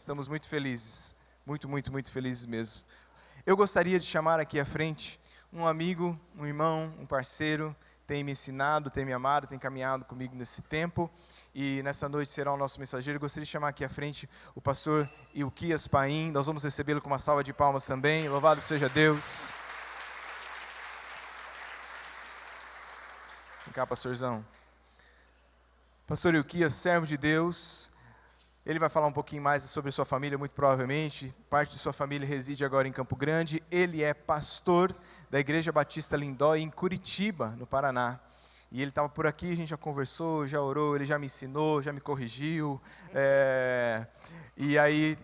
Estamos muito felizes, muito felizes mesmo. Eu gostaria de chamar aqui à frente um amigo, um irmão, um parceiro, tem me ensinado, tem me amado, tem caminhado comigo nesse tempo, e nessa noite será o nosso mensageiro. Eu gostaria de chamar aqui à frente o pastor Ilquias Paim. Nós vamos recebê-lo com uma salva de palmas também. Louvado seja Deus. Vem cá, pastorzão. Pastor Ilquias, servo de Deus, ele vai falar um pouquinho mais sobre sua família, muito provavelmente. Parte de sua família reside agora em Campo Grande. Ele é pastor da Igreja Batista Lindóia, em Curitiba, no Paraná. E ele estava por aqui, a gente já conversou, já orou, ele já me ensinou, já me corrigiu. E aí,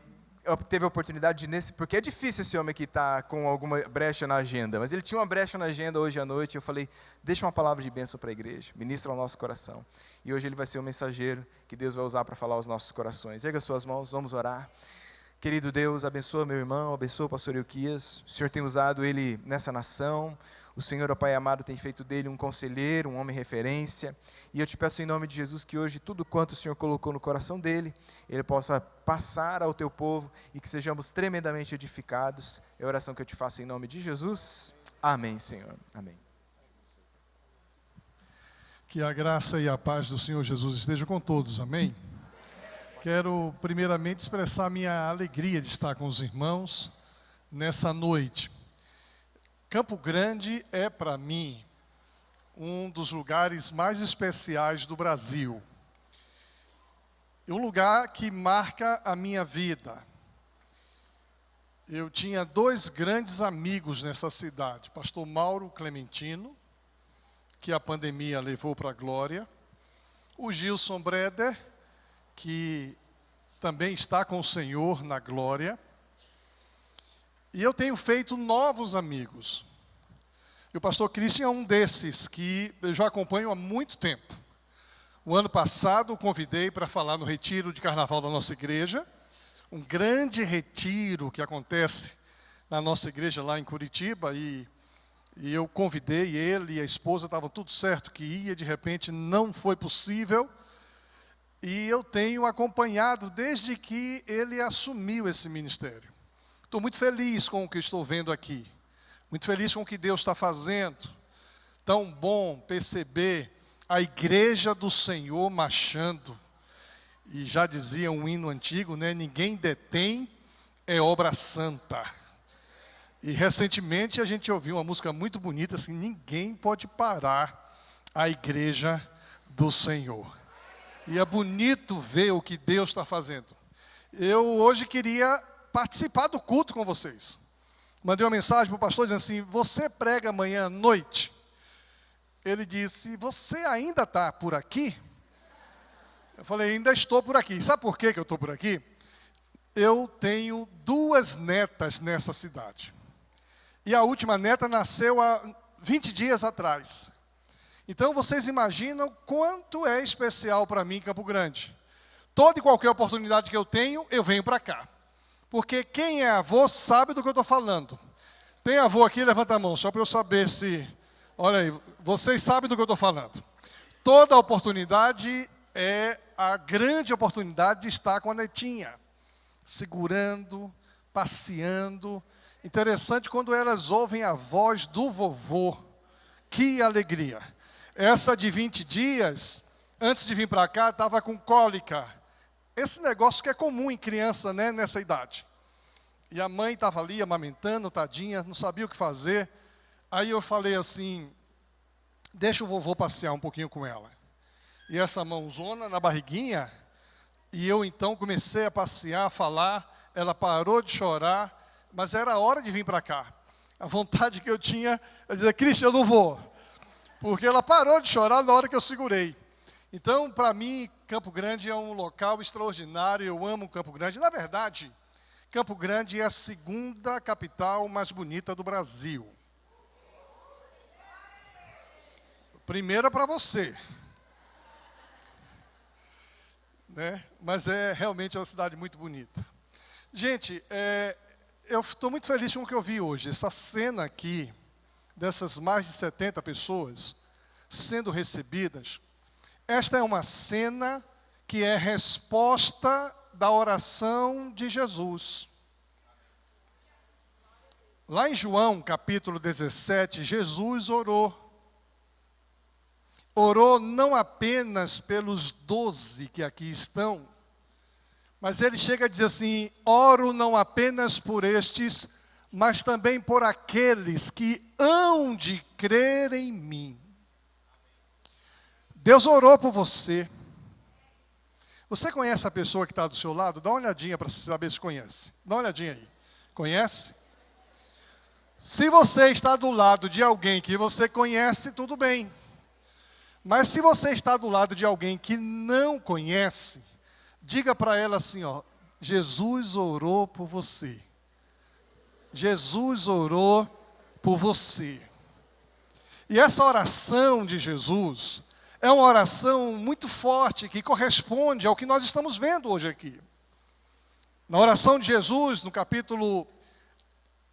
teve a oportunidade de, porque é difícil esse homem aqui estar com alguma brecha na agenda, mas ele tinha uma brecha na agenda hoje à noite, eu falei, deixa uma palavra de bênção para a igreja, ministra ao nosso coração, e hoje ele vai ser o mensageiro que Deus vai usar para falar aos nossos corações. Erga suas mãos, vamos orar. Querido Deus, abençoa meu irmão, abençoa o pastor Ilquias. O Senhor tem usado ele nessa nação, o Senhor, ó Pai amado, tem feito dele um conselheiro, um homem referência, e eu te peço em nome de Jesus que hoje tudo quanto o Senhor colocou no coração dele, ele possa passar ao teu povo e que sejamos tremendamente edificados. É a oração que eu te faço em nome de Jesus. Amém, Senhor. Amém. Que a graça e a paz do Senhor Jesus estejam com todos, amém? Quero primeiramente expressar minha alegria de estar com os irmãos nessa noite. Campo Grande é para mim um dos lugares mais especiais do Brasil. É um lugar que marca a minha vida. Eu tinha dois grandes amigos nessa cidade, pastor Mauro Clementino, que a pandemia levou para a glória, o Gilson Breder, que também está com o Senhor na glória, e eu tenho feito novos amigos. E o pastor Christian é um desses que eu já acompanho há muito tempo. O ano passado o convidei para falar no retiro de carnaval da nossa igreja, um grande retiro que acontece na nossa igreja lá em Curitiba, e eu convidei ele e a esposa, estava tudo certo que ia, de repente não foi possível, e eu tenho acompanhado desde que ele assumiu esse ministério. Estou muito feliz com o que estou vendo aqui, muito feliz com o que Deus está fazendo. Tão bom perceber a igreja do Senhor marchando. E já dizia um hino antigo, né? Ninguém detém, é obra santa. E recentemente a gente ouviu uma música muito bonita, assim, ninguém pode parar a igreja do Senhor. E é bonito ver o que Deus está fazendo. Eu hoje queria participar do culto com vocês. Mandei uma mensagem para o pastor dizendo assim, você prega amanhã à noite? Ele disse, você ainda está por aqui? Eu falei, ainda estou por aqui. Sabe por que eu estou por aqui? Eu tenho duas netas nessa cidade. E a última neta nasceu há 20 dias atrás. Então vocês imaginam quanto é especial para mim Campo Grande. Toda e qualquer oportunidade que eu tenho, eu venho para cá. Porque quem é avô sabe do que eu estou falando. Tem avô aqui? Levanta a mão, só para eu saber se... Olha aí, vocês sabem do que eu estou falando. Toda oportunidade é a grande oportunidade de estar com a netinha. Segurando, passeando. Interessante quando elas ouvem a voz do vovô. Que alegria. Essa de 20 dias, antes de vir para cá, estava com cólica. Esse negócio que é comum em criança, né, nessa idade. E a mãe estava ali amamentando, tadinha, não sabia o que fazer. Aí eu falei assim, deixa o vovô passear um pouquinho com ela. E essa mãozona na barriguinha, e eu então comecei a passear, a falar, ela parou de chorar, mas era a hora de vir para cá. A vontade que eu tinha, eu dizia, Cristian, eu não vou. Porque ela parou de chorar na hora que eu segurei. Então, para mim, Campo Grande é um local extraordinário, eu amo Campo Grande. Na verdade, Campo Grande é a segunda capital mais bonita do Brasil. Primeira para você. Né? Mas realmente é uma cidade muito bonita. Gente, eu estou muito feliz com o que eu vi hoje. Essa cena aqui, dessas mais de 70 pessoas sendo recebidas, esta é uma cena que é resposta da oração de Jesus. Lá em João, capítulo 17, Jesus orou. Orou não apenas pelos 12 que aqui estão, mas ele chega a dizer assim: oro não apenas por estes, mas também por aqueles que hão de crer em mim. Deus orou por você. Você conhece a pessoa que está do seu lado? Dá uma olhadinha para saber se conhece. Dá uma olhadinha aí. Conhece? Se você está do lado de alguém que você conhece, tudo bem. Mas se você está do lado de alguém que não conhece, diga para ela assim, ó: Jesus orou por você. Jesus orou por você. E essa oração de Jesus é uma oração muito forte, que corresponde ao que nós estamos vendo hoje aqui. Na oração de Jesus, no capítulo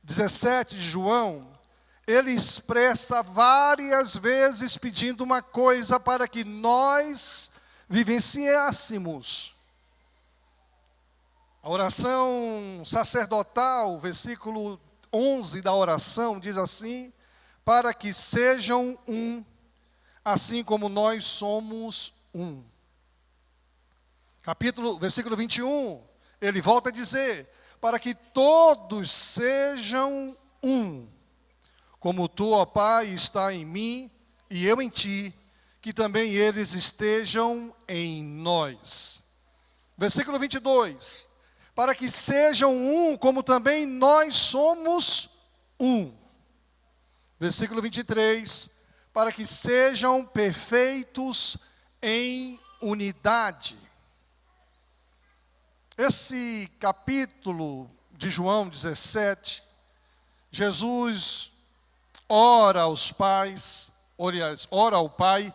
17 de João, ele expressa várias vezes pedindo uma coisa para que nós vivenciássemos. A oração sacerdotal, versículo 11 da oração, diz assim: para que sejam um, assim como nós somos um. Versículo 21, ele volta a dizer: para que todos sejam um, como tu, ó Pai, está em mim e eu em ti, que também eles estejam em nós. Versículo 22, para que sejam um, como também nós somos um. Versículo 23, para que sejam perfeitos em unidade. Esse capítulo de João 17, Jesus ora aos pais, ora ao Pai,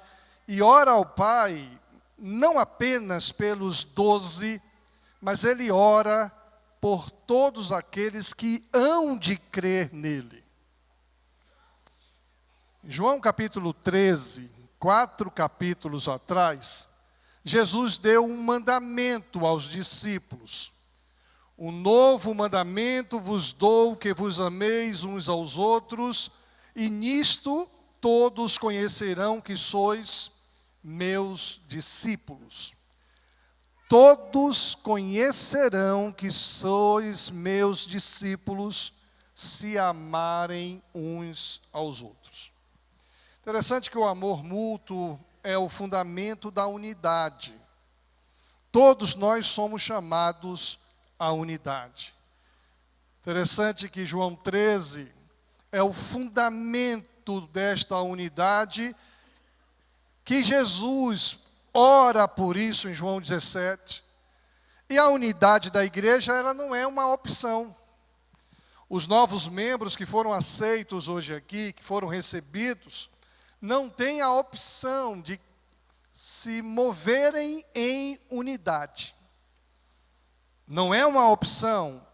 e ora ao Pai não apenas pelos 12, mas ele ora por todos aqueles que hão de crer nele. João capítulo 13, 4 capítulos atrás, Jesus deu um mandamento aos discípulos. Um novo mandamento vos dou, que vos ameis uns aos outros, e nisto todos conhecerão que sois meus discípulos. Todos conhecerão que sois meus discípulos, se amarem uns aos outros. Interessante que o amor mútuo é o fundamento da unidade. Todos nós somos chamados à unidade. Interessante que João 13 é o fundamento desta unidade, que Jesus ora por isso em João 17. E a unidade da igreja, ela não é uma opção. Os novos membros que foram aceitos hoje aqui, que foram recebidos, não têm a opção de se moverem em unidade. Não é uma opção,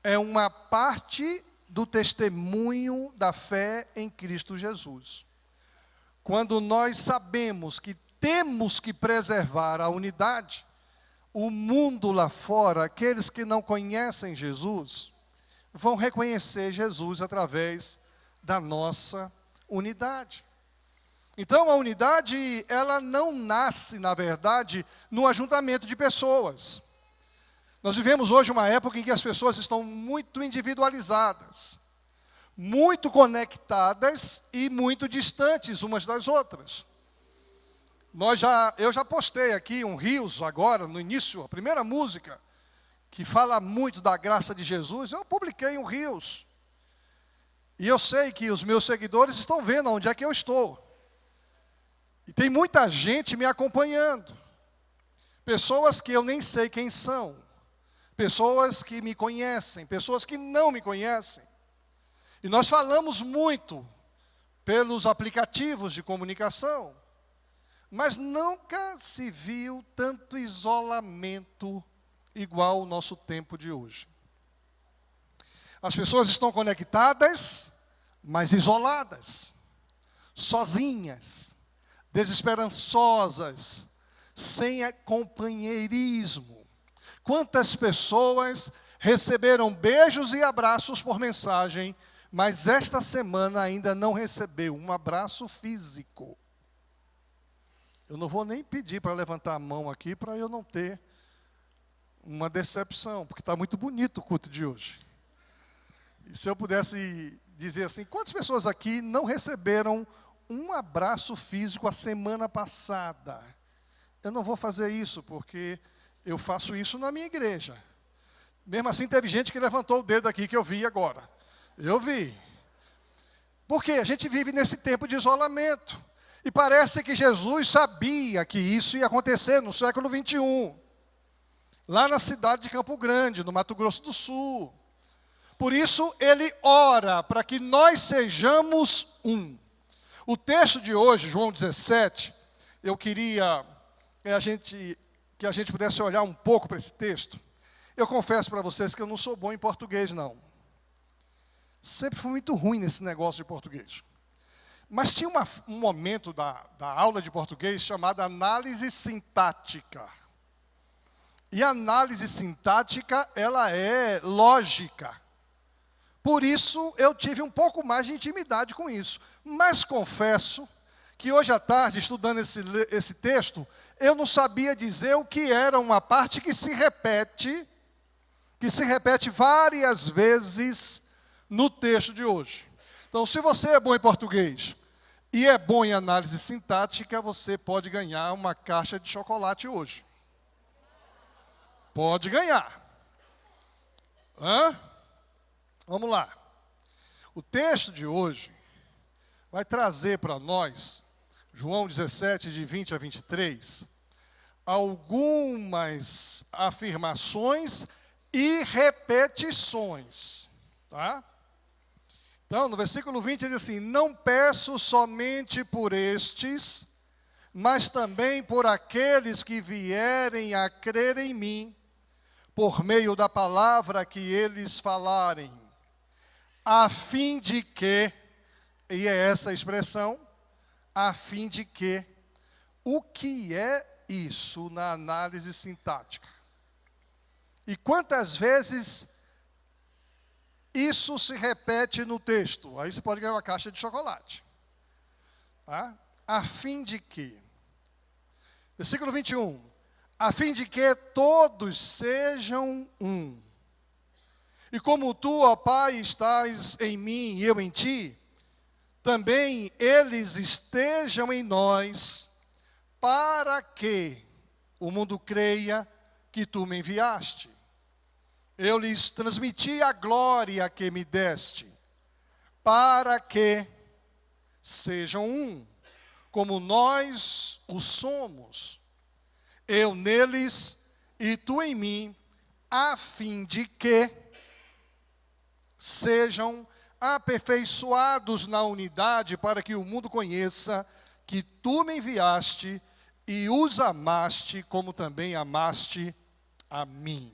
é uma parte do testemunho da fé em Cristo Jesus. Quando nós sabemos que temos que preservar a unidade, o mundo lá fora, aqueles que não conhecem Jesus, vão reconhecer Jesus através da nossa unidade. Então, a unidade, ela não nasce, na verdade, no ajuntamento de pessoas. Nós vivemos hoje uma época em que as pessoas estão muito individualizadas, muito conectadas e muito distantes umas das outras. Eu já postei aqui um Reels agora, no início, a primeira música, que fala muito da graça de Jesus. Eu publiquei um Reels. E eu sei que os meus seguidores estão vendo onde é que eu estou. E tem muita gente me acompanhando. Pessoas que eu nem sei quem são. Pessoas que me conhecem, pessoas que não me conhecem. E nós falamos muito pelos aplicativos de comunicação, mas nunca se viu tanto isolamento igual o nosso tempo de hoje. As pessoas estão conectadas, mas isoladas, sozinhas, desesperançosas, sem companheirismo, Quantas pessoas receberam beijos e abraços por mensagem, mas esta semana ainda não recebeu um abraço físico? Eu não vou nem pedir para levantar a mão aqui para eu não ter uma decepção, porque está muito bonito o culto de hoje. E se eu pudesse dizer assim, quantas pessoas aqui não receberam um abraço físico a semana passada? Eu não vou fazer isso, porque eu faço isso na minha igreja. Mesmo assim, teve gente que levantou o dedo aqui, que eu vi agora. Eu vi. Porque a gente vive nesse tempo de isolamento. E parece que Jesus sabia que isso ia acontecer no século 21. Lá na cidade de Campo Grande, no Mato Grosso do Sul. Por isso, ele ora para que nós sejamos um. O texto de hoje, João 17, eu queria que a gente pudesse olhar um pouco para esse texto. Eu confesso para vocês que eu não sou bom em português, não. Sempre fui muito ruim nesse negócio de português. Mas tinha um momento da aula de português chamada análise sintática. E a análise sintática, ela é lógica. Por isso, eu tive um pouco mais de intimidade com isso. Mas confesso que hoje à tarde, estudando esse texto, eu não sabia dizer o que era uma parte que se repete várias vezes no texto de hoje. Então, se você é bom em português e é bom em análise sintática, você pode ganhar uma caixa de chocolate hoje. Pode ganhar. Vamos lá. O texto de hoje vai trazer para nós, João 17, de 20 a 23, algumas afirmações e repetições. Tá? Então, no versículo 20 ele diz assim: não peço somente por estes, mas também por aqueles que vierem a crer em mim, por meio da palavra que eles falarem, a fim de que, e é essa a expressão, a fim de que, o que é isso na análise sintática? E quantas vezes isso se repete no texto? Aí você pode ganhar uma caixa de chocolate. Tá? A fim de que, versículo 21, a fim de que todos sejam um. E como tu, ó Pai, estás em mim e eu em ti, também eles estejam em nós, para que o mundo creia que tu me enviaste. Eu lhes transmiti a glória que me deste, para que sejam um, como nós o somos. Eu neles e tu em mim, a fim de que sejam aperfeiçoados na unidade, para que o mundo conheça que tu me enviaste e os amaste, como também amaste a mim.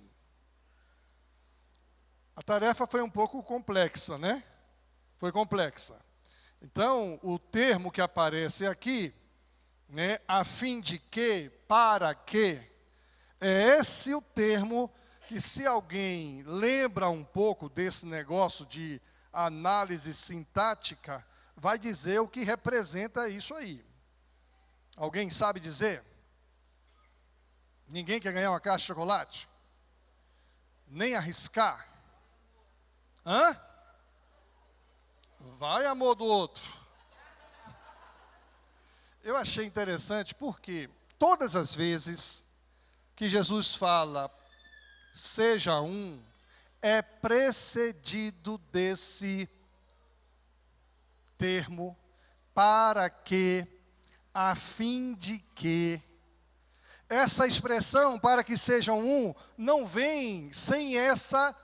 A tarefa foi um pouco complexa, né? Foi complexa. Então, o termo que aparece aqui, né, a fim de que, para que, é esse o termo que, se alguém lembra um pouco desse negócio de análise sintática, vai dizer o que representa isso aí. Alguém sabe dizer? Ninguém quer ganhar uma caixa de chocolate? Nem arriscar? Vai, amor do outro. Eu achei interessante porque todas as vezes que Jesus fala seja um, é precedido desse termo, para que, a fim de que. Essa expressão, para que sejam um, não vem sem essa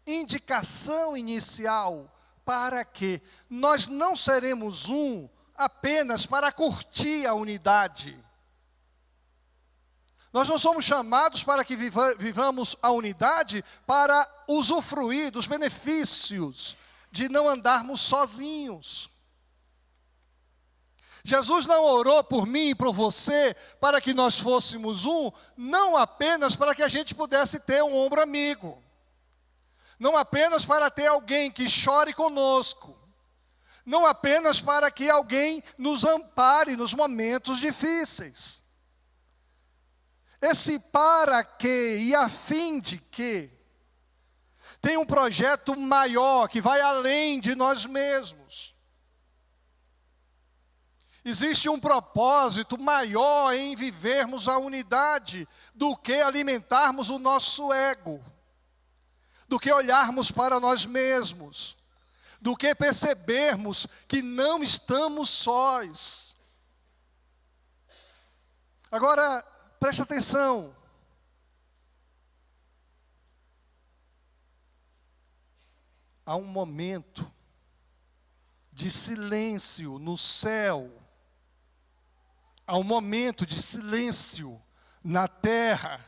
indicação inicial, para que nós não seremos um apenas para curtir a unidade. Nós não somos chamados para que vivamos a unidade para usufruir dos benefícios de não andarmos sozinhos. Jesus não orou por mim e por você para que nós fôssemos um, não apenas para que a gente pudesse ter um ombro amigo, não apenas para ter alguém que chore conosco, não apenas para que alguém nos ampare nos momentos difíceis. Esse para que e a fim de que tem um projeto maior que vai além de nós mesmos. Existe um propósito maior em vivermos a unidade do que alimentarmos o nosso ego, do que olharmos para nós mesmos, do que percebermos que não estamos sós. Agora, preste atenção. Há um momento de silêncio no céu. Há um momento de silêncio na terra.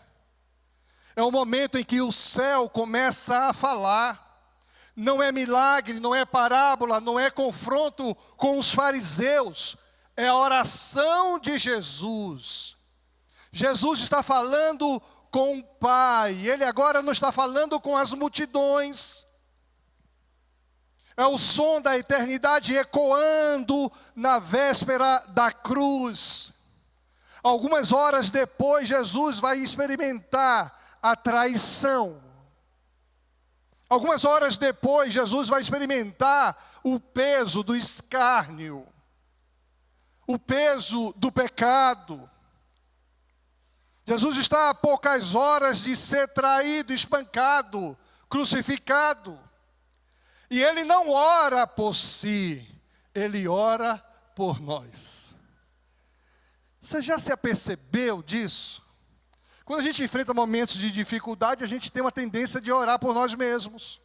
É um momento em que o céu começa a falar. Não é milagre, não é parábola, não é confronto com os fariseus. É a oração de Jesus. Jesus está falando com o Pai. Ele agora não está falando com as multidões. É o som da eternidade ecoando na véspera da cruz. Algumas horas depois, Jesus vai experimentar a traição. Algumas horas depois, Jesus vai experimentar o peso do escárnio, o peso do pecado. Jesus está a poucas horas de ser traído, espancado, crucificado. E Ele não ora por si, Ele ora por nós. Você já se apercebeu disso? Quando a gente enfrenta momentos de dificuldade, a gente tem uma tendência de orar por nós mesmos.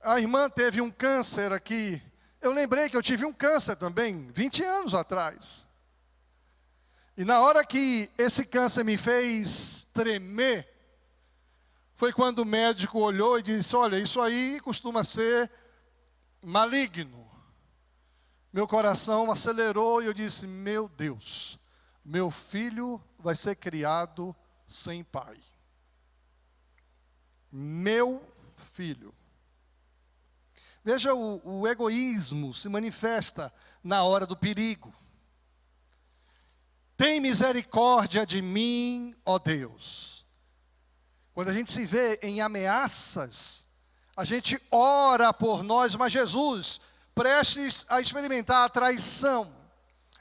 A irmã teve um câncer aqui. Eu lembrei que eu tive um câncer também, 20 anos atrás. E na hora que esse câncer me fez tremer, foi quando o médico olhou e disse: olha, isso aí costuma ser maligno. Meu coração acelerou e eu disse: meu Deus, meu filho vai ser criado sem pai. Meu filho. Veja, o egoísmo se manifesta na hora do perigo. Tem misericórdia de mim, ó Deus. Quando a gente se vê em ameaças, a gente ora por nós, mas Jesus, prestes a experimentar a traição,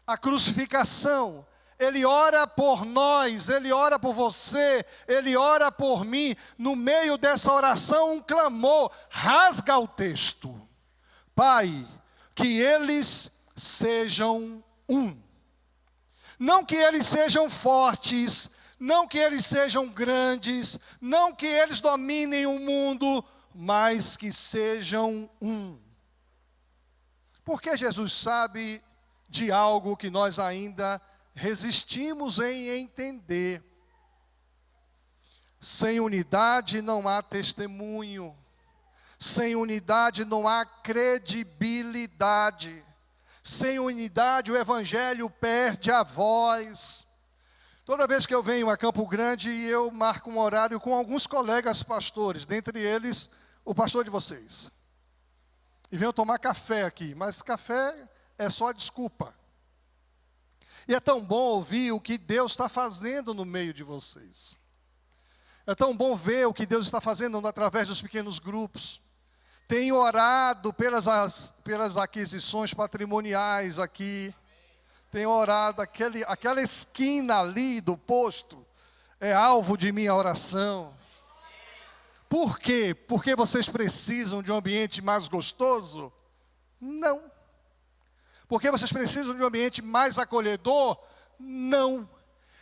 a crucificação, Ele ora por nós, Ele ora por você, Ele ora por mim. No meio dessa oração, um clamor, rasga o texto. Pai, que eles sejam um. Não que eles sejam fortes, não que eles sejam grandes, não que eles dominem o mundo, mas que sejam um. Porque Jesus sabe de algo que nós ainda resistimos em entender. Sem unidade não há testemunho. Sem unidade não há credibilidade. Sem unidade o evangelho perde a voz. Toda vez que eu venho a Campo Grande, eu marco um horário com alguns colegas pastores, dentre eles o pastor de vocês. E venho tomar café aqui, mas café é só desculpa. E é tão bom ouvir o que Deus está fazendo no meio de vocês. É tão bom ver o que Deus está fazendo através dos pequenos grupos. Tenho orado pelas aquisições patrimoniais aqui. Tenho orado, aquela esquina ali do posto é alvo de minha oração. Por quê? Porque vocês precisam de um ambiente mais gostoso? Não. Porque vocês precisam de um ambiente mais acolhedor? Não.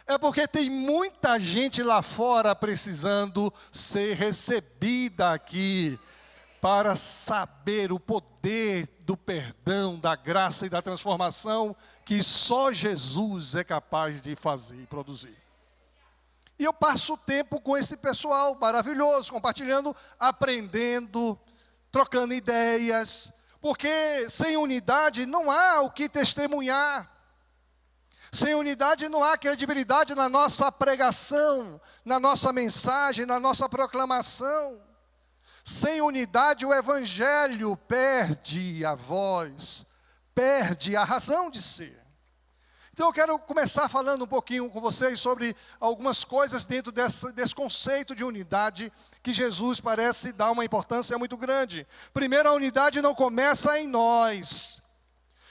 É porque tem muita gente lá fora precisando ser recebida aqui para saber o poder do perdão, da graça e da transformação que só Jesus é capaz de fazer e produzir. E eu passo tempo com esse pessoal maravilhoso, compartilhando, aprendendo, trocando ideias, Porque sem unidade não há o que testemunhar. Sem unidade não há credibilidade na nossa pregação, na nossa mensagem, na nossa proclamação. Sem unidade o evangelho perde a voz, perde a razão de ser. Então eu quero começar falando um pouquinho com vocês sobre algumas coisas dentro desse conceito de unidade que Jesus parece dar uma importância muito grande. Primeiro, a unidade não começa em nós.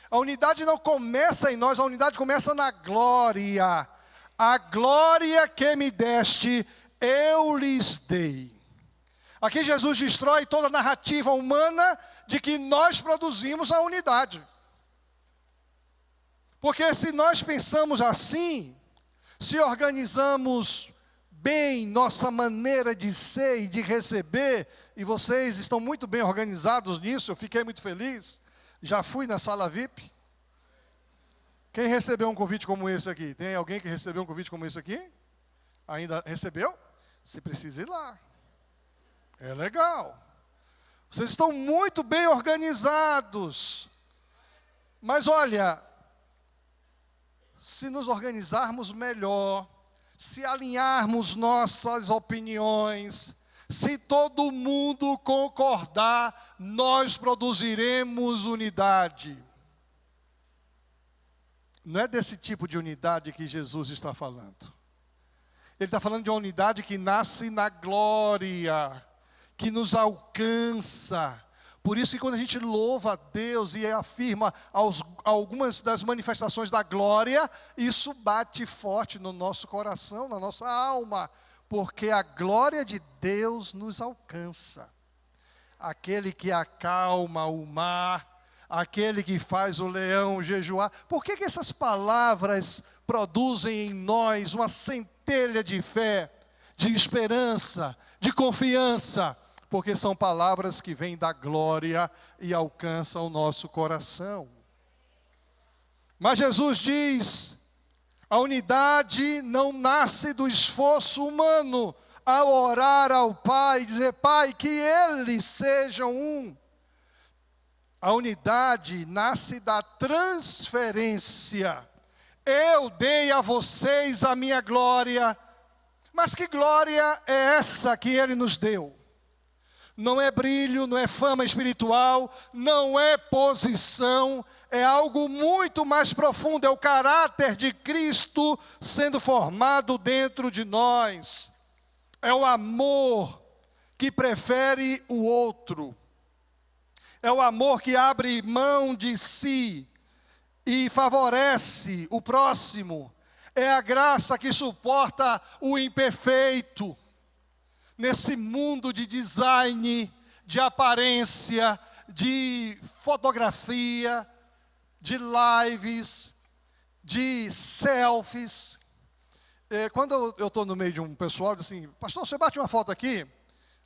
A unidade não começa em nós, a unidade começa na glória. A glória que me deste, eu lhes dei. Aqui Jesus destrói toda a narrativa humana de que nós produzimos a unidade. Porque se nós pensamos assim, se organizamos bem nossa maneira de ser e de receber, e vocês estão muito bem organizados nisso, eu fiquei muito feliz, já fui na sala VIP. Quem recebeu um convite como esse aqui? Tem alguém que recebeu um convite como esse aqui? Ainda recebeu? Você precisa ir lá. É legal. Vocês estão muito bem organizados. Mas olha, se nos organizarmos melhor, se alinharmos nossas opiniões, se todo mundo concordar, nós produziremos unidade. Não é desse tipo de unidade que Jesus está falando. Ele está falando de uma unidade que nasce na glória, que nos alcança. Por isso que quando a gente louva a Deus e afirma algumas das manifestações da glória, isso bate forte no nosso coração, na nossa alma, porque a glória de Deus nos alcança. Aquele que acalma o mar, aquele que faz o leão jejuar. Por que essas palavras produzem em nós uma centelha de fé, de esperança, de confiança? Porque são palavras que vêm da glória e alcançam o nosso coração. Mas Jesus diz, a unidade não nasce do esforço humano ao orar ao Pai e dizer, Pai, que eles sejam um. A unidade nasce da transferência. Eu dei a vocês a minha glória, mas que glória é essa que Ele nos deu? Não é brilho, não é fama espiritual, não é posição, é algo muito mais profundo, é o caráter de Cristo sendo formado dentro de nós. É o amor que prefere o outro. É o amor que abre mão de si e favorece o próximo. É a graça que suporta o imperfeito. Nesse mundo de design, de aparência, de fotografia, de lives, de selfies. Quando eu estou no meio de um pessoal, diz assim, pastor, você bate uma foto aqui?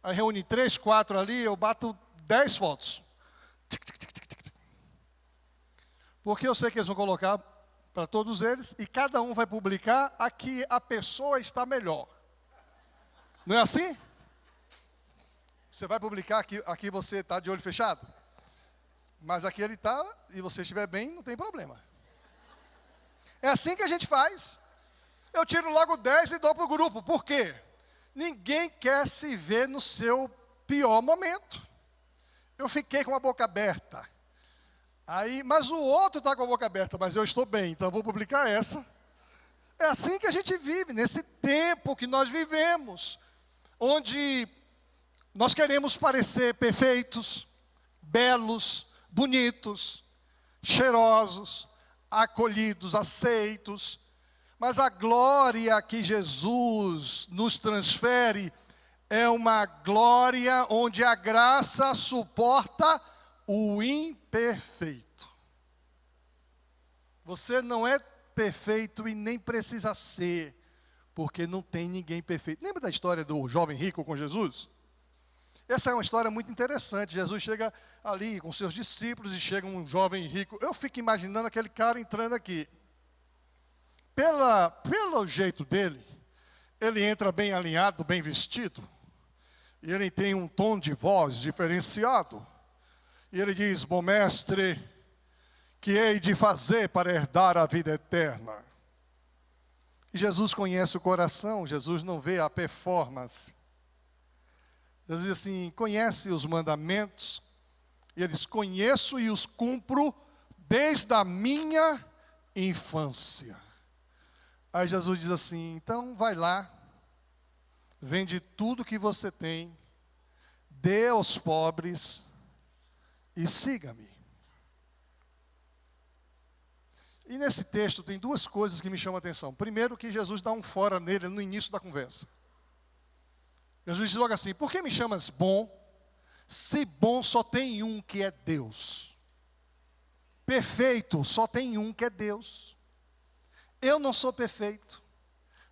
Aí reúne 3, 4 ali, eu bato 10 fotos. Porque eu sei que eles vão colocar para todos eles, e cada um vai publicar a que a pessoa está melhor. Não é assim? Você vai publicar aqui você está de olho fechado? Mas aqui ele está, e você estiver bem, não tem problema. É assim que a gente faz. Eu tiro logo 10 e dou para o grupo. Por quê? Ninguém quer se ver no seu pior momento. Eu fiquei com a boca aberta. Mas o outro está com a boca aberta, mas eu estou bem, então eu vou publicar essa. É assim que a gente vive, nesse tempo que nós vivemos, onde nós queremos parecer perfeitos, belos, bonitos, cheirosos, acolhidos, aceitos, mas a glória que Jesus nos transfere é uma glória onde a graça suporta o imperfeito. Você não é perfeito e nem precisa ser, porque não tem ninguém perfeito. Lembra da história do jovem rico com Jesus? Essa é uma história muito interessante. Jesus chega ali com seus discípulos e chega um jovem rico. Eu fico imaginando aquele cara entrando aqui. Pelo jeito dele, ele entra bem alinhado, bem vestido. E ele tem um tom de voz diferenciado. E ele diz: bom mestre, que hei de fazer para herdar a vida eterna? E Jesus conhece o coração, Jesus não vê a performance. Jesus diz assim: conhece os mandamentos? E ele diz: conheço e os cumpro desde a minha infância. Aí Jesus diz assim: então vai lá, vende tudo que você tem, dê aos pobres e siga-me. E nesse texto tem duas coisas que me chamam a atenção. Primeiro, que Jesus dá um fora nele no início da conversa. Jesus diz logo assim: por que me chamas bom, se bom só tem um, que é Deus? Perfeito só tem um, que é Deus. Eu não sou perfeito,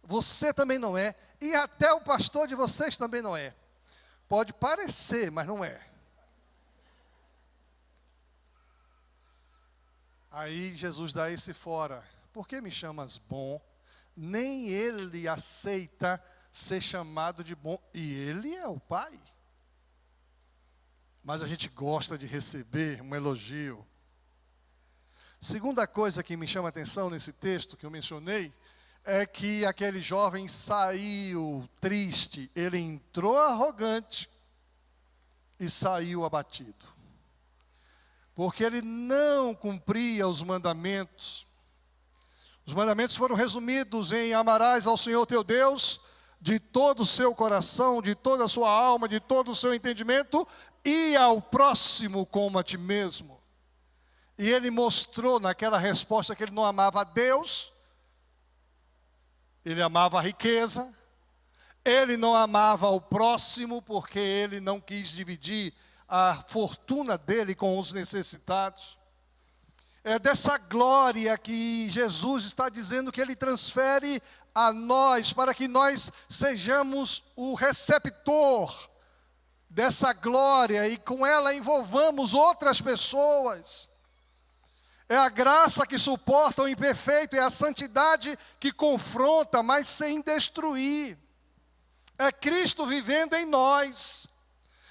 você também não é, e até o pastor de vocês também não é. Pode parecer, mas não é. Aí Jesus dá esse fora: por que me chamas bom? Nem ele aceita ser chamado de bom, e ele é o Pai. Mas a gente gosta de receber um elogio. Segunda coisa que me chama a atenção nesse texto que eu mencionei, é que aquele jovem saiu triste, ele entrou arrogante e saiu abatido. Porque ele não cumpria os mandamentos. Os mandamentos foram resumidos em: amarás ao Senhor teu Deus de todo o seu coração, de toda a sua alma, de todo o seu entendimento, e ao próximo como a ti mesmo. E ele mostrou naquela resposta que ele não amava a Deus, ele amava a riqueza, ele não amava o próximo, porque ele não quis dividir a fortuna dele com os necessitados. É dessa glória que Jesus está dizendo que ele transfere a nós, para que nós sejamos o receptor dessa glória e com ela envolvamos outras pessoas. É a graça que suporta o imperfeito, é a santidade que confronta, mas sem destruir. É Cristo vivendo em nós.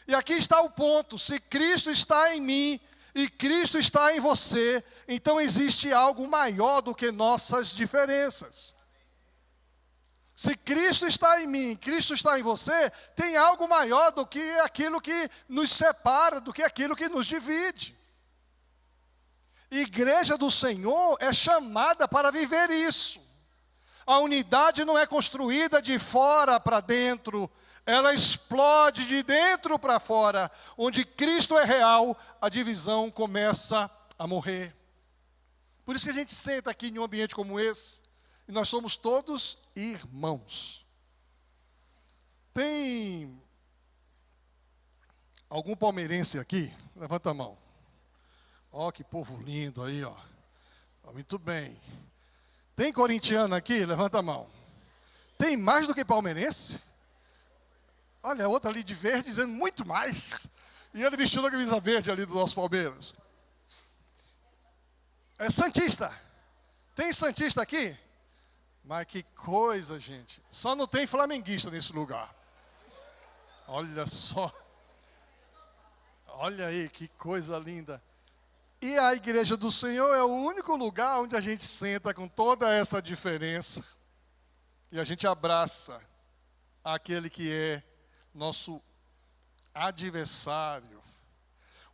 E aqui está o ponto: se Cristo está em mim e Cristo está em você, então existe algo maior do que nossas diferenças. Se Cristo está em mim, Cristo está em você, tem algo maior do que aquilo que nos separa, do que aquilo que nos divide. Igreja do Senhor é chamada para viver isso. A unidade não é construída de fora para dentro, ela explode de dentro para fora. Onde Cristo é real, a divisão começa a morrer. Por isso que a gente senta aqui em um ambiente como esse, e nós somos todos irmãos. Tem algum palmeirense aqui? Levanta a mão. Ó, que povo lindo aí, ó. Muito bem. Tem corintiano aqui? Levanta a mão. Tem mais do que palmeirense? Olha, a outra ali de verde dizendo muito mais. E ele vestindo a camisa verde ali do nosso Palmeiras. É santista. Tem santista aqui? Mas que coisa, gente. Só não tem flamenguista nesse lugar. Olha só. Olha aí, que coisa linda. E a igreja do Senhor é o único lugar onde a gente senta com toda essa diferença. E a gente abraça aquele que é nosso adversário.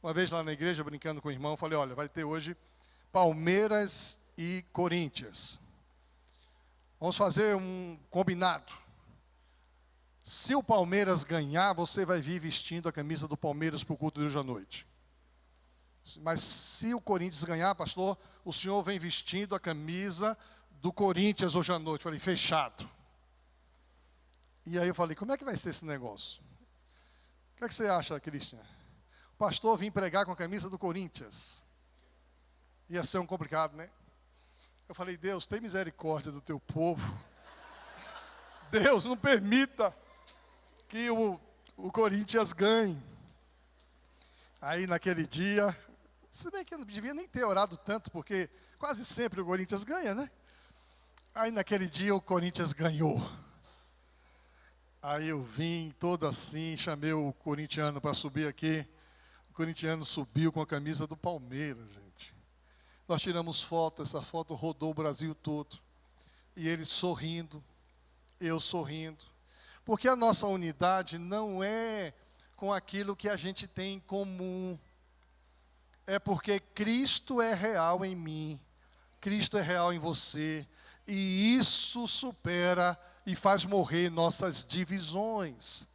Uma vez lá na igreja, brincando com o irmão, eu falei: olha, vai ter hoje Palmeiras e Corinthians. Vamos fazer um combinado. Se o Palmeiras ganhar, você vai vir vestindo a camisa do Palmeiras para o culto de hoje à noite. Mas se o Corinthians ganhar, pastor, o senhor vem vestindo a camisa do Corinthians hoje à noite. Falei: fechado. E aí eu falei: como é que vai ser esse negócio? O que é que você acha, Cristian? O pastor vir pregar com a camisa do Corinthians. Ia ser um complicado, né? Eu falei: Deus, tem misericórdia do teu povo. Deus, não permita que o Corinthians ganhe. Aí naquele dia, se bem que eu não devia nem ter orado tanto, porque quase sempre o Corinthians ganha, né? Aí naquele dia o Corinthians ganhou. Aí eu vim todo assim, chamei o corintiano para subir aqui. corintiano subiu com a camisa do Palmeiras, gente. Nós tiramos foto, essa foto rodou o Brasil todo. E ele sorrindo, eu sorrindo. Porque a nossa unidade não é com aquilo que a gente tem em comum. É porque Cristo é real em mim, Cristo é real em você. E isso supera e faz morrer nossas divisões.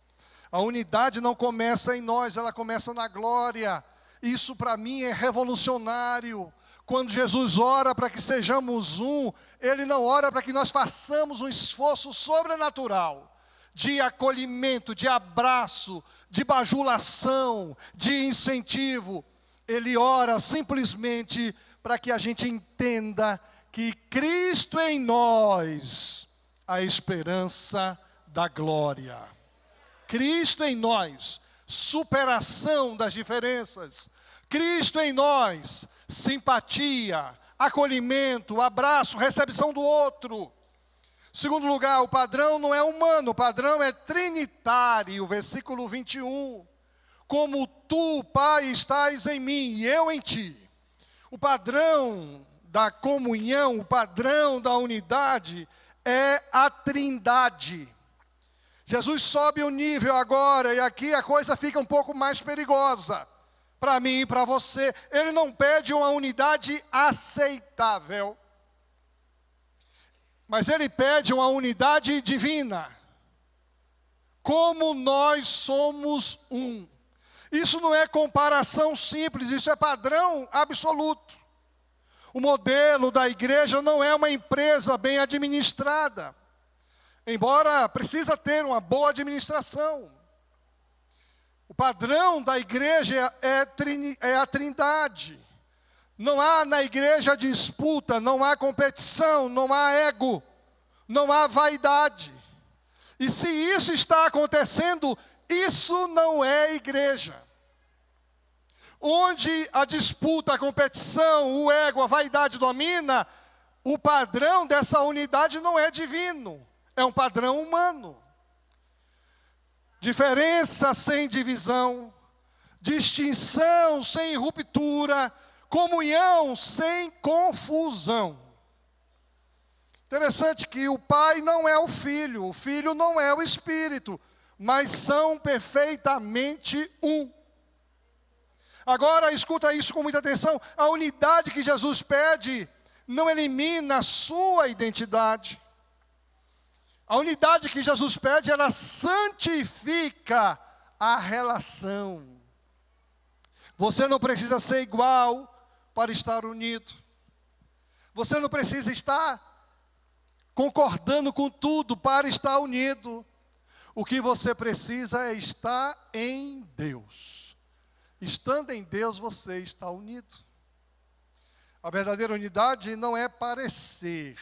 A unidade não começa em nós, ela começa na glória. Isso para mim é revolucionário. Quando Jesus ora para que sejamos um, Ele não ora para que nós façamos um esforço sobrenatural de acolhimento, de abraço, de bajulação, de incentivo. Ele ora simplesmente para que a gente entenda que Cristo em nós, a esperança da glória. Cristo em nós, superação das diferenças. Cristo em nós, simpatia, acolhimento, abraço, recepção do outro. Segundo lugar, o padrão não é humano, o padrão é trinitário, versículo 21. Como tu, Pai, estás em mim e eu em ti. O padrão da comunhão, o padrão da unidade é a trindade. Jesus sobe o nível agora e aqui a coisa fica um pouco mais perigosa para mim e para você. Ele não pede uma unidade aceitável, mas ele pede uma unidade divina. Como nós somos um. Isso não é comparação simples, isso é padrão absoluto. O modelo da igreja não é uma empresa bem administrada, embora precisa ter uma boa administração. O padrão da igreja é a trindade. Não há na igreja disputa, não há competição, não há ego, não há vaidade. E se isso está acontecendo, isso não é igreja. Onde a disputa, a competição, o ego, a vaidade domina, o padrão dessa unidade não é divino, é um padrão humano. Diferença sem divisão, distinção sem ruptura, comunhão sem confusão. Interessante que o Pai não é o Filho não é o Espírito, mas são perfeitamente um. Agora, escuta isso com muita atenção, a unidade que Jesus pede não elimina a sua identidade. A unidade que Jesus pede, ela santifica a relação. Você não precisa ser igual para estar unido. Você não precisa estar concordando com tudo para estar unido. O que você precisa é estar em Deus. Estando em Deus, você está unido. A verdadeira unidade não é parecer.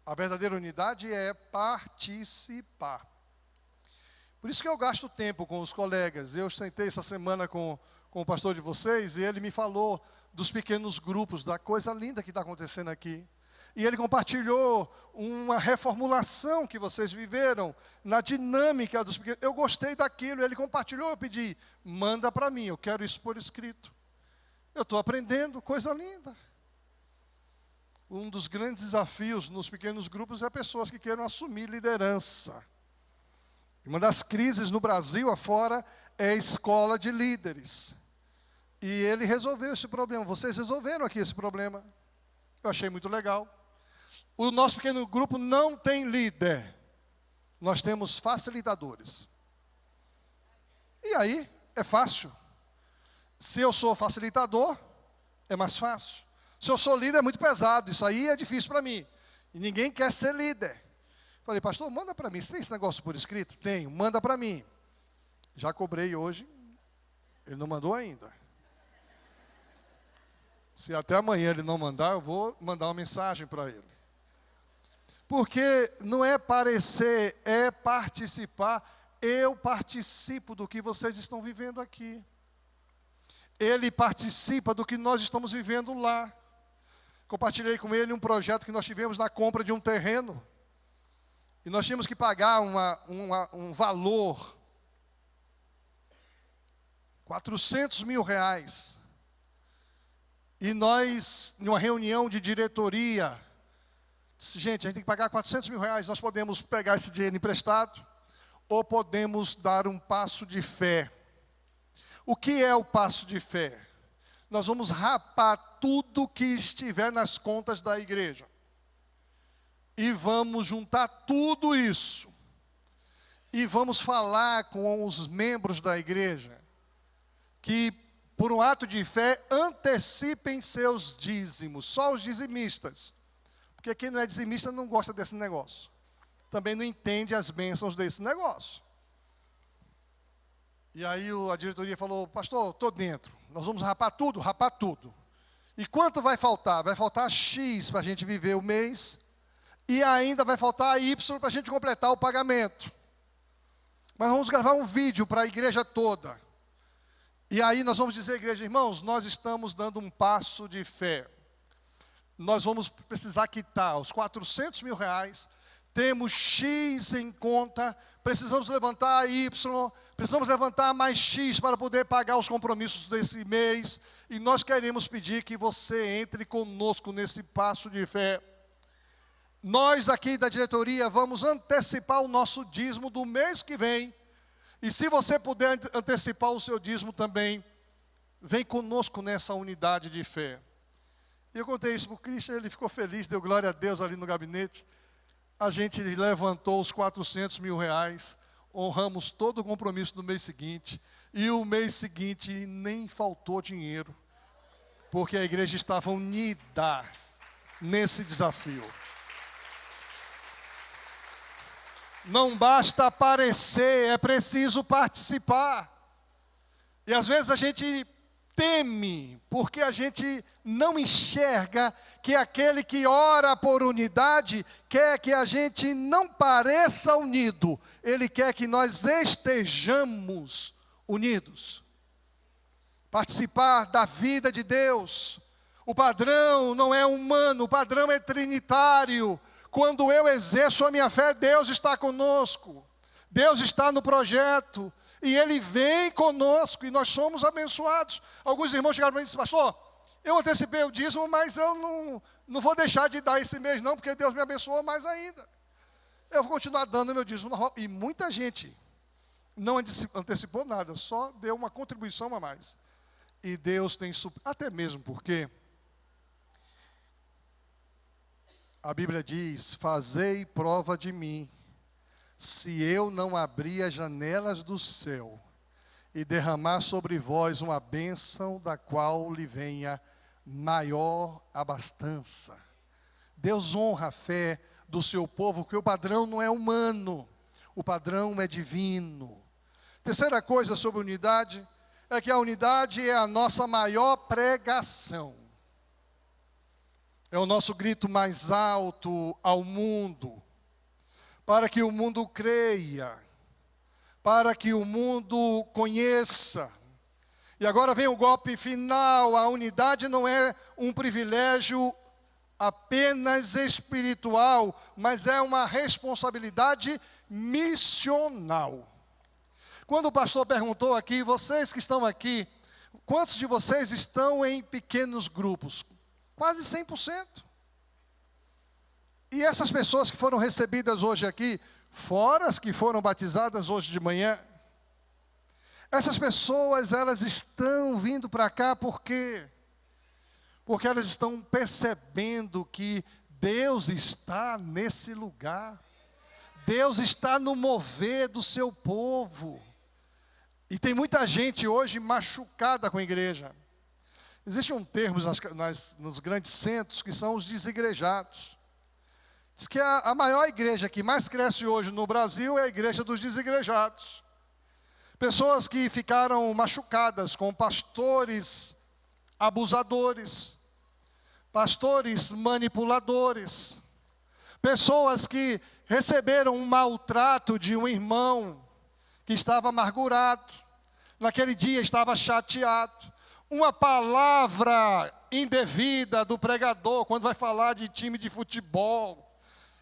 A verdadeira unidade é participar. Por isso que eu gasto tempo com os colegas. Eu sentei essa semana com o pastor de vocês e ele me falou dos pequenos grupos, da coisa linda que está acontecendo aqui. E ele compartilhou uma reformulação que vocês viveram na dinâmica dos pequenos. Eu gostei daquilo, ele compartilhou, eu pedi, manda para mim, eu quero isso por escrito. Eu estou aprendendo, coisa linda. Um dos grandes desafios nos pequenos grupos é pessoas que queiram assumir liderança. Uma das crises no Brasil afora é a escola de líderes. E ele resolveu esse problema. Vocês resolveram aqui esse problema. Eu achei muito legal. O nosso pequeno grupo não tem líder. Nós temos facilitadores. E aí, é fácil. Se eu sou facilitador, é mais fácil. Se eu sou líder, é muito pesado. Isso aí é difícil para mim. E ninguém quer ser líder. Falei, pastor, manda para mim. Você tem esse negócio por escrito? Tenho, manda para mim. Já cobrei hoje. Ele não mandou ainda. Se até amanhã ele não mandar, eu vou mandar uma mensagem para ele. Porque não é parecer, é participar. Eu participo do que vocês estão vivendo aqui. Ele participa do que nós estamos vivendo lá. Compartilhei com ele um projeto que nós tivemos na compra de um terreno. E nós tínhamos que pagar um valor. 400 mil reais. E nós, em uma reunião de diretoria, disse, gente, a gente tem que pagar 400 mil reais, nós podemos pegar esse dinheiro emprestado, ou podemos dar um passo de fé. O que é o passo de fé? Nós vamos rapar tudo que estiver nas contas da igreja. E vamos juntar tudo isso. E vamos falar com os membros da igreja que, por um ato de fé, antecipem seus dízimos. Só os dizimistas. Porque quem não é dizimista não gosta desse negócio. Também não entende as bênçãos desse negócio. E aí a diretoria falou, pastor, estou dentro. Nós vamos rapar tudo, rapar tudo. E quanto vai faltar? Vai faltar X para a gente viver o mês. E ainda vai faltar Y para a gente completar o pagamento. Mas vamos gravar um vídeo para a igreja toda. E aí nós vamos dizer à igreja, irmãos, nós estamos dando um passo de fé. Nós vamos precisar quitar os 400 mil reais. Temos X em conta, precisamos levantar Y, precisamos levantar mais X para poder pagar os compromissos desse mês. E nós queremos pedir que você entre conosco nesse passo de fé. Nós aqui da diretoria vamos antecipar o nosso dízimo do mês que vem. E se você puder antecipar o seu dízimo também, vem conosco nessa unidade de fé. E eu contei isso para o Christian, ele ficou feliz, deu glória a Deus ali no gabinete. A gente levantou os 400 mil reais, honramos todo o compromisso do mês seguinte, e o mês seguinte nem faltou dinheiro, porque a igreja estava unida nesse desafio. Não basta aparecer, é preciso participar. E às vezes a gente teme, porque a gente não enxerga que aquele que ora por unidade quer que a gente não pareça unido. Ele quer que nós estejamos unidos. Participar da vida de Deus. O padrão não é humano, o padrão é trinitário. Quando eu exerço a minha fé, Deus está conosco. Deus está no projeto. E Ele vem conosco e nós somos abençoados. Alguns irmãos chegaram para mim e disseram, pastor, eu antecipei o dízimo, mas eu não vou deixar de dar esse mês não, porque Deus me abençoou mais ainda. Eu vou continuar dando meu dízimo. E muita gente não antecipou nada, só deu uma contribuição a mais. E Deus tem até mesmo porque a Bíblia diz, fazei prova de mim, se eu não abrir as janelas do céu e derramar sobre vós uma bênção da qual lhe venha maior abastança. Deus honra a fé do seu povo, porque o padrão não é humano, o padrão é divino. Terceira coisa sobre unidade, é que a unidade é a nossa maior pregação. É o nosso grito mais alto ao mundo, para que o mundo creia, para que o mundo conheça. E agora vem o golpe final, a unidade não é um privilégio apenas espiritual, mas é uma responsabilidade missional. Quando o pastor perguntou aqui, vocês que estão aqui, quantos de vocês estão em pequenos grupos? Quase 100%. E essas pessoas que foram recebidas hoje aqui, fora as que foram batizadas hoje de manhã, essas pessoas, elas estão vindo para cá por quê? Porque elas estão percebendo que Deus está nesse lugar. Deus está no mover do seu povo. E tem muita gente hoje machucada com a igreja. Existe um termo nos grandes centros que são os desigrejados. Diz que a maior igreja que mais cresce hoje no Brasil é a igreja dos desigrejados. Pessoas que ficaram machucadas com pastores abusadores, pastores manipuladores, pessoas que receberam um maltrato de um irmão que estava amargurado, naquele dia estava chateado, uma palavra indevida do pregador, quando vai falar de time de futebol,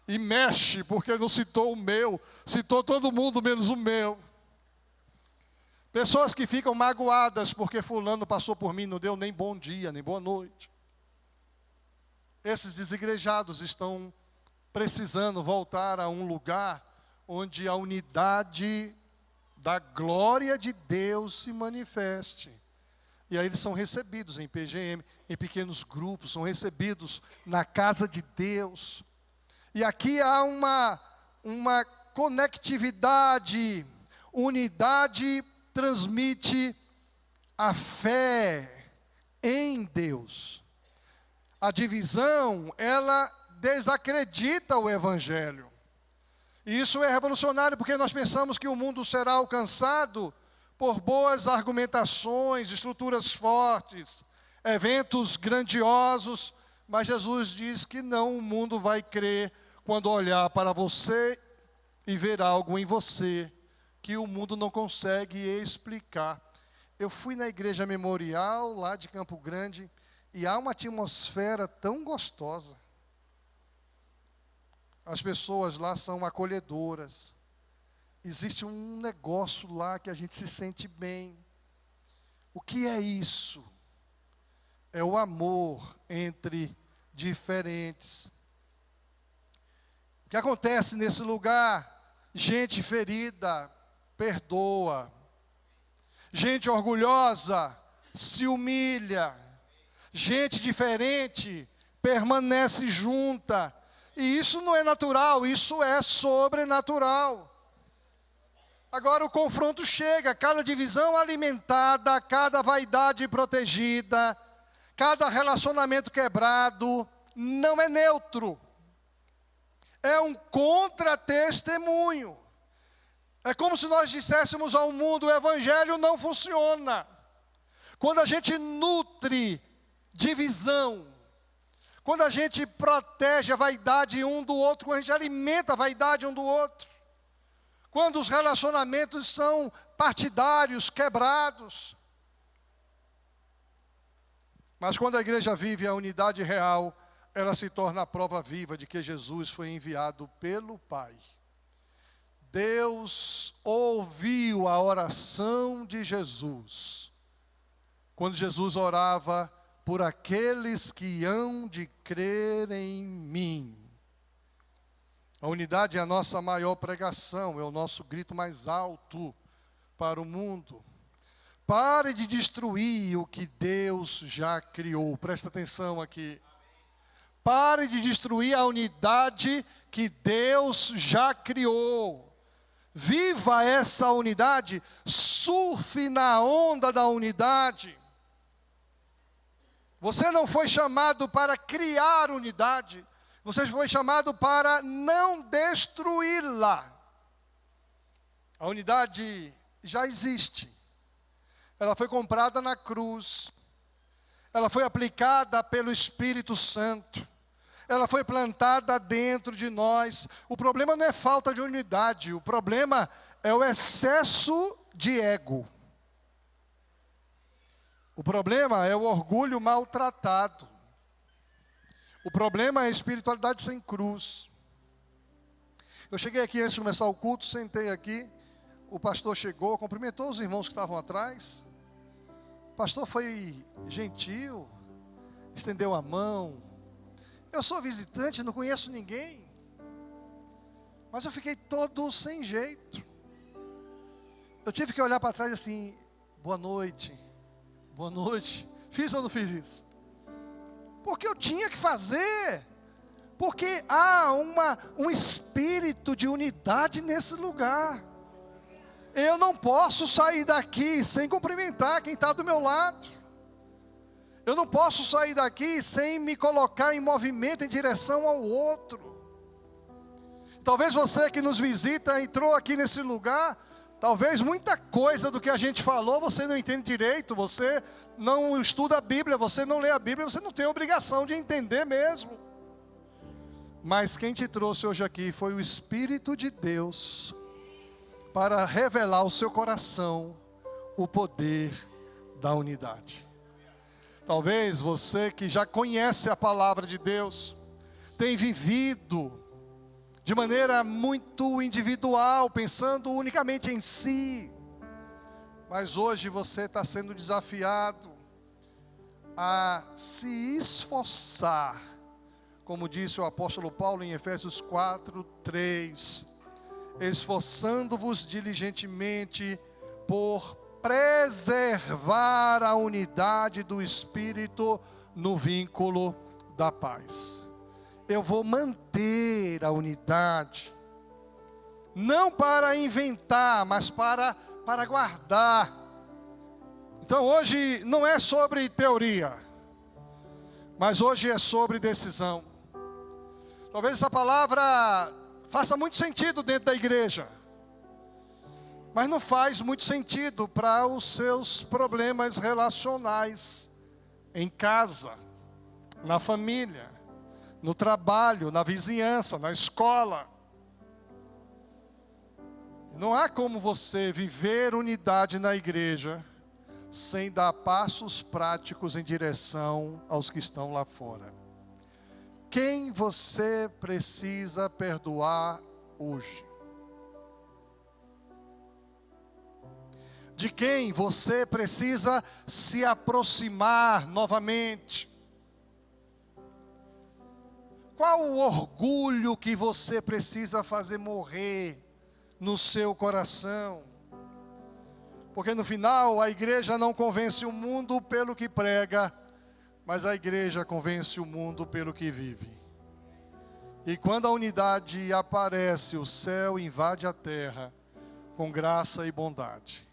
e mexe, porque não citou o meu, citou todo mundo menos o meu. Pessoas que ficam magoadas porque fulano passou por mim, não deu nem bom dia, nem boa noite. Esses desigrejados estão precisando voltar a um lugar onde a unidade da glória de Deus se manifeste. E aí eles são recebidos em PGM, em pequenos grupos, são recebidos na casa de Deus. E aqui há uma conectividade, unidade transmite a fé em Deus. A divisão, ela desacredita o Evangelho. E isso é revolucionário porque nós pensamos que o mundo será alcançado por boas argumentações, estruturas fortes, eventos grandiosos, mas Jesus diz que não, o mundo vai crer quando olhar para você e ver algo em você que o mundo não consegue explicar. Eu fui na igreja memorial lá de Campo Grande e há uma atmosfera tão gostosa. As pessoas lá são acolhedoras. Existe um negócio lá que a gente se sente bem. O que é isso? É o amor entre diferentes. O que acontece nesse lugar? Gente ferida perdoa. Gente orgulhosa se humilha. Gente diferente permanece junta. E isso não é natural, isso é sobrenatural. Agora o confronto chega, cada divisão alimentada, cada vaidade protegida, cada relacionamento quebrado, não é neutro. É um contra-testemunho. É como se nós disséssemos ao mundo, o evangelho não funciona. Quando a gente nutre divisão, quando a gente protege a vaidade um do outro, quando a gente alimenta a vaidade um do outro, quando os relacionamentos são partidários, quebrados. Mas quando a igreja vive a unidade real, ela se torna a prova viva de que Jesus foi enviado pelo Pai. Deus ouviu a oração de Jesus, quando Jesus orava por aqueles que hão de crer em mim. A unidade é a nossa maior pregação, é o nosso grito mais alto para o mundo. Pare de destruir o que Deus já criou. Presta atenção aqui. Pare de destruir a unidade que Deus já criou. Viva essa unidade, surfe na onda da unidade. Você não foi chamado para criar unidade, você foi chamado para não destruí-la. A unidade já existe. Ela foi comprada na cruz. Ela foi aplicada pelo Espírito Santo. Ela foi plantada dentro de nós. O problema não é falta de unidade, o problema é o excesso de ego. O problema é o orgulho maltratado. O problema é a espiritualidade sem cruz. Eu cheguei aqui antes de começar o culto, sentei aqui. O pastor chegou, cumprimentou os irmãos que estavam atrás. O pastor foi gentil, estendeu a mão. Eu sou visitante, não conheço ninguém. Mas eu fiquei todo sem jeito. Eu tive que olhar para trás assim, boa noite. Boa noite. Fiz ou não fiz isso? Porque eu tinha que fazer. Porque há um espírito de unidade nesse lugar. Eu não posso sair daqui sem cumprimentar quem está do meu lado. Eu não posso sair daqui sem me colocar em movimento em direção ao outro. Talvez você que nos visita entrou aqui nesse lugar. Talvez muita coisa do que a gente falou você não entende direito, você não estuda a Bíblia, você não lê a Bíblia, você não tem obrigação de entender mesmo. Mas quem te trouxe hoje aqui foi o Espírito de Deus para revelar ao seu coração o poder da unidade. Talvez você que já conhece a palavra de Deus, tem vivido de maneira muito individual, pensando unicamente em si. Mas hoje você está sendo desafiado a se esforçar, como disse o apóstolo Paulo em Efésios 4:3, esforçando-vos diligentemente por preservar a unidade do Espírito no vínculo da paz. Eu vou manter a unidade, não para inventar, mas para guardar. Então hoje não é sobre teoria, mas hoje é sobre decisão. Talvez essa palavra faça muito sentido dentro da igreja, mas não faz muito sentido para os seus problemas relacionais, em casa, na família, no trabalho, na vizinhança, na escola. Não há como você viver unidade na igreja sem dar passos práticos em direção aos que estão lá fora. Quem você precisa perdoar hoje? De quem você precisa se aproximar novamente? Qual o orgulho que você precisa fazer morrer no seu coração? Porque no final a igreja não convence o mundo pelo que prega, mas a igreja convence o mundo pelo que vive. E quando a unidade aparece, o céu invade a terra com graça e bondade.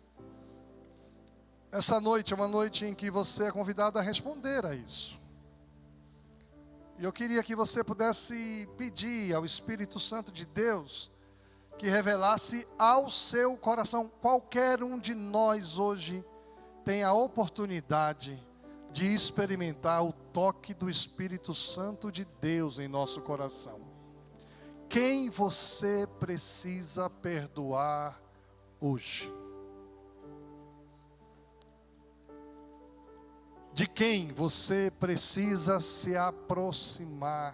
Essa noite é uma noite em que você é convidado a responder a isso. E eu queria que você pudesse pedir ao Espírito Santo de Deus que revelasse ao seu coração. Qualquer um de nós hoje tem a oportunidade de experimentar o toque do Espírito Santo de Deus em nosso coração. Quem você precisa perdoar hoje? De quem você precisa se aproximar?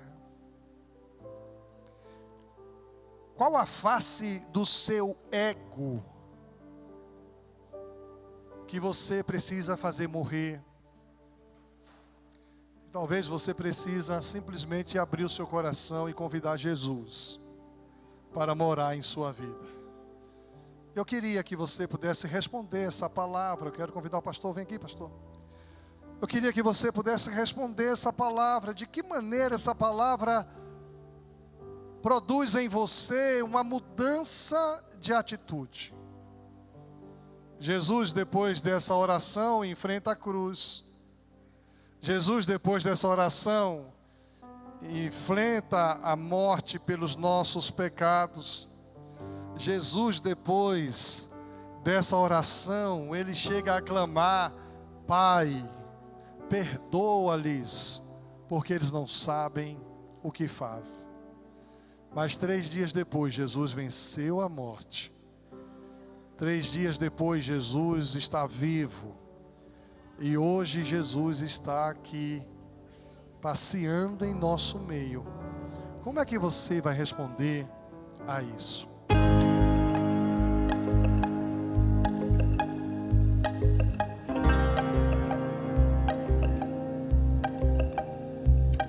Qual a face do seu ego que você precisa fazer morrer? Talvez você precisa simplesmente abrir o seu coração e convidar Jesus para morar em sua vida. Eu queria que você pudesse responder essa palavra. Eu quero convidar o pastor, vem aqui, pastor. Eu queria que você pudesse responder essa palavra. De que maneira essa palavra produz em você uma mudança de atitude? Jesus, depois dessa oração, enfrenta a cruz. Jesus, depois dessa oração, enfrenta a morte pelos nossos pecados. Jesus, depois dessa oração, ele chega a clamar: Pai, perdoa-lhes, porque eles não sabem o que fazem. Mas 3 dias depois, Jesus venceu a morte. 3 dias depois, Jesus está vivo. E hoje Jesus está aqui, passeando em nosso meio. Como é que você vai responder a isso?